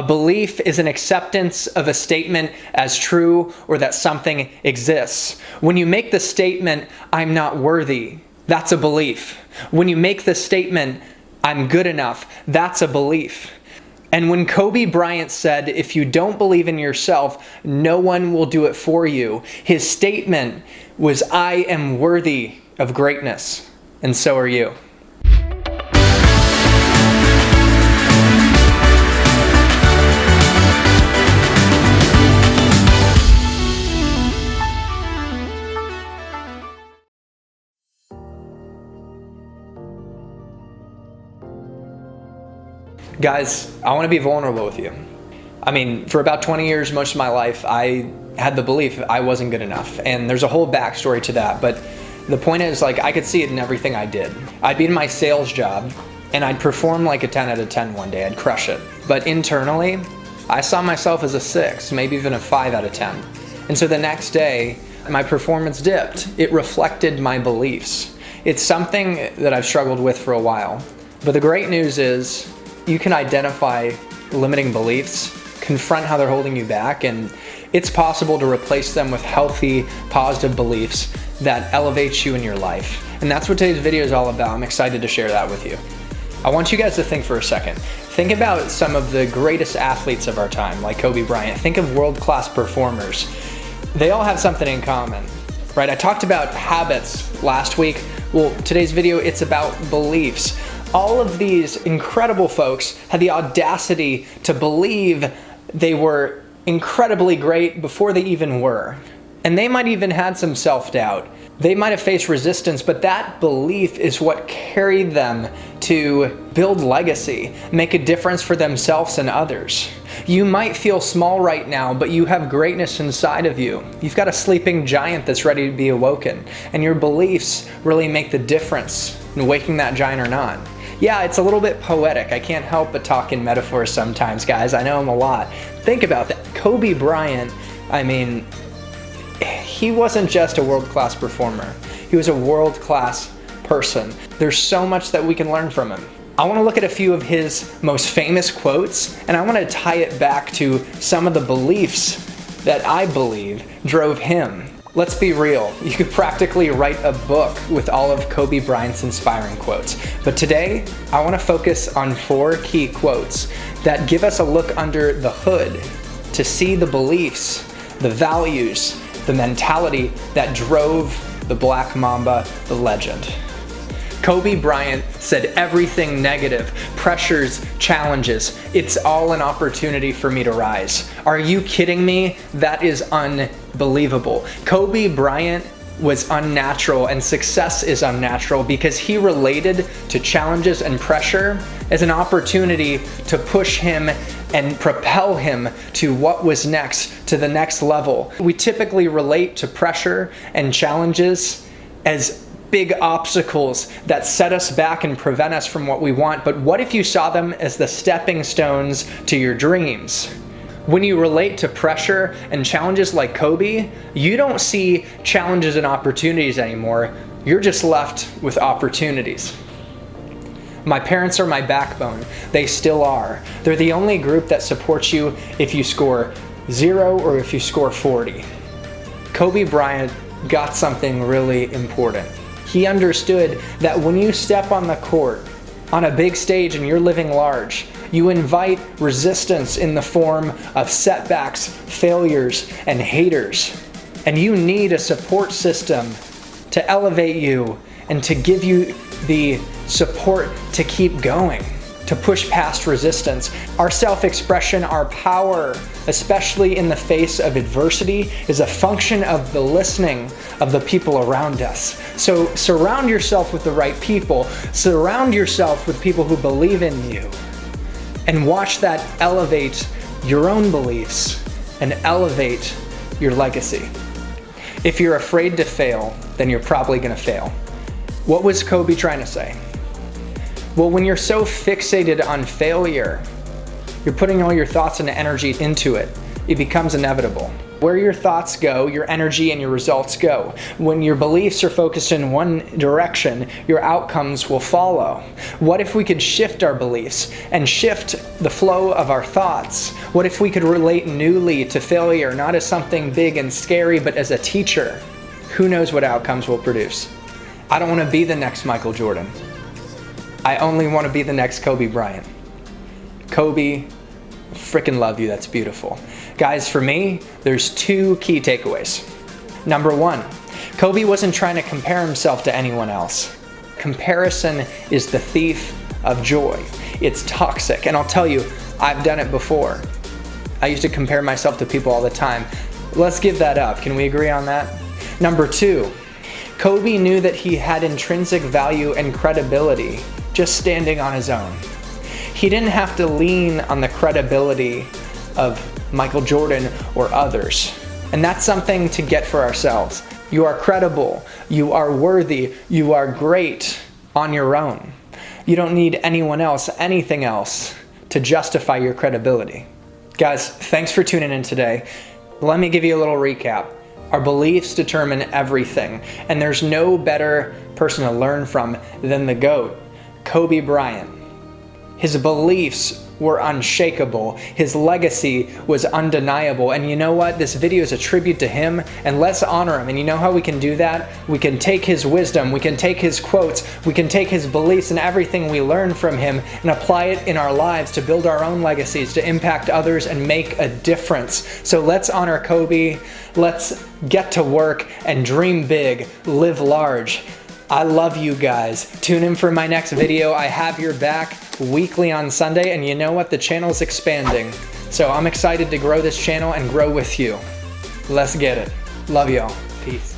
A belief is an acceptance of a statement as true or that something exists. When you make the statement, "I'm not worthy," that's a belief. When you make the statement, "I'm good enough," that's a belief. And when Kobe Bryant said, "If you don't believe in yourself, no one will do it for you," his statement was, "I am worthy of greatness, and so are you." Guys, I want to be vulnerable with you. I mean, for about 20 years, most of my life, I had the belief I wasn't good enough. And there's a whole backstory to that. But the point is, like, I could see it in everything I did. I'd be in my sales job and I'd perform like a 10 out of 10 one day. I'd crush it. But internally, I saw myself as a 6, maybe even a 5 out of 10. And so the next day, my performance dipped. It reflected my beliefs. It's something that I've struggled with for a while. But the great news is, you can identify limiting beliefs, confront how they're holding you back, and it's possible to replace them with healthy, positive beliefs that elevate you in your life. And that's what today's video is all about. I'm excited to share that with you. I want you guys to think for a second. Think about some of the greatest athletes of our time, like Kobe Bryant. Think of world-class performers. They all have something in common, right? I talked about habits last week. Well, today's video, it's about beliefs. All of these incredible folks had the audacity to believe they were incredibly great before they even were. And they might even had some self-doubt. They might have faced resistance, but that belief is what carried them to build legacy, make a difference for themselves and others. You might feel small right now, but you have greatness inside of you. You've got a sleeping giant that's ready to be awoken, and your beliefs really make the difference in waking that giant or not. Yeah, it's a little bit poetic. I can't help but talk in metaphors sometimes, guys. I know I'm a lot. Think about that. Kobe Bryant, I mean, he wasn't just a world-class performer. He was a world-class person. There's so much that we can learn from him. I want to look at a few of his most famous quotes, and I want to tie it back to some of the beliefs that I believe drove him. Let's be real, you could practically write a book with all of Kobe Bryant's inspiring quotes. But today, I want to focus on 4 key quotes that give us a look under the hood to see the beliefs, the values, the mentality that drove the Black Mamba, the legend. Kobe Bryant said, "Everything negative, pressures, challenges, it's all an opportunity for me to rise." Are you kidding me? That is unbelievable. Kobe Bryant was unnatural, and success is unnatural because he related to challenges and pressure as an opportunity to push him and propel him to what was next, to the next level. We typically relate to pressure and challenges as big obstacles that set us back and prevent us from what we want. But what if you saw them as the stepping stones to your dreams? When you relate to pressure and challenges like Kobe, you don't see challenges and opportunities anymore. You're just left with opportunities. My parents are my backbone. They still are. They're the only group that supports you if you score 0 or if you score 40. Kobe Bryant got something really important. He understood that when you step on the court, on a big stage and you're living large, you invite resistance in the form of setbacks, failures, and haters. And you need a support system to elevate you and to give you the support to keep going, to push past resistance. Our self-expression, our power, especially in the face of adversity, is a function of the listening of the people around us. So surround yourself with the right people. Surround yourself with people who believe in you. And watch that elevate your own beliefs and elevate your legacy. If you're afraid to fail, then you're probably going to fail. What was Kobe trying to say? Well, when you're so fixated on failure, you're putting all your thoughts and energy into it. it becomes inevitable. Where your thoughts go, your energy and your results go. When your beliefs are focused in one direction, your outcomes will follow. What if we could shift our beliefs and shift the flow of our thoughts? What if we could relate newly to failure, not as something big and scary, but as a teacher? Who knows what outcomes we'll produce? I don't want to be the next Michael Jordan. I only want to be the next Kobe Bryant. Kobe, freaking love you, that's beautiful. Guys, for me, there's 2 key takeaways. Number 1, Kobe wasn't trying to compare himself to anyone else. Comparison is the thief of joy. It's toxic, and I'll tell you, I've done it before. I used to compare myself to people all the time. Let's give that up. Can we agree on that? Number 2, Kobe knew that he had intrinsic value and credibility just standing on his own. He didn't have to lean on the credibility of Michael Jordan or others. And that's something to get for ourselves. You are credible, you are worthy, you are great on your own. You don't need anyone else, anything else to justify your credibility. Guys, thanks for tuning in today. Let me give you a little recap. Our beliefs determine everything, and there's no better person to learn from than the GOAT, Kobe Bryant. His beliefs were unshakable. His legacy was undeniable. And you know what? This video is a tribute to him, and let's honor him. And you know how we can do that? We can take his wisdom, we can take his quotes, we can take his beliefs and everything we learn from him and apply it in our lives to build our own legacies, to impact others and make a difference. So let's honor Kobe. Let's get to work and dream big, live large. I love you guys. Tune in for my next video. I have your back weekly on Sunday, and you know what? The channel's expanding. So I'm excited to grow this channel and grow with you. Let's get it. Love y'all. Peace.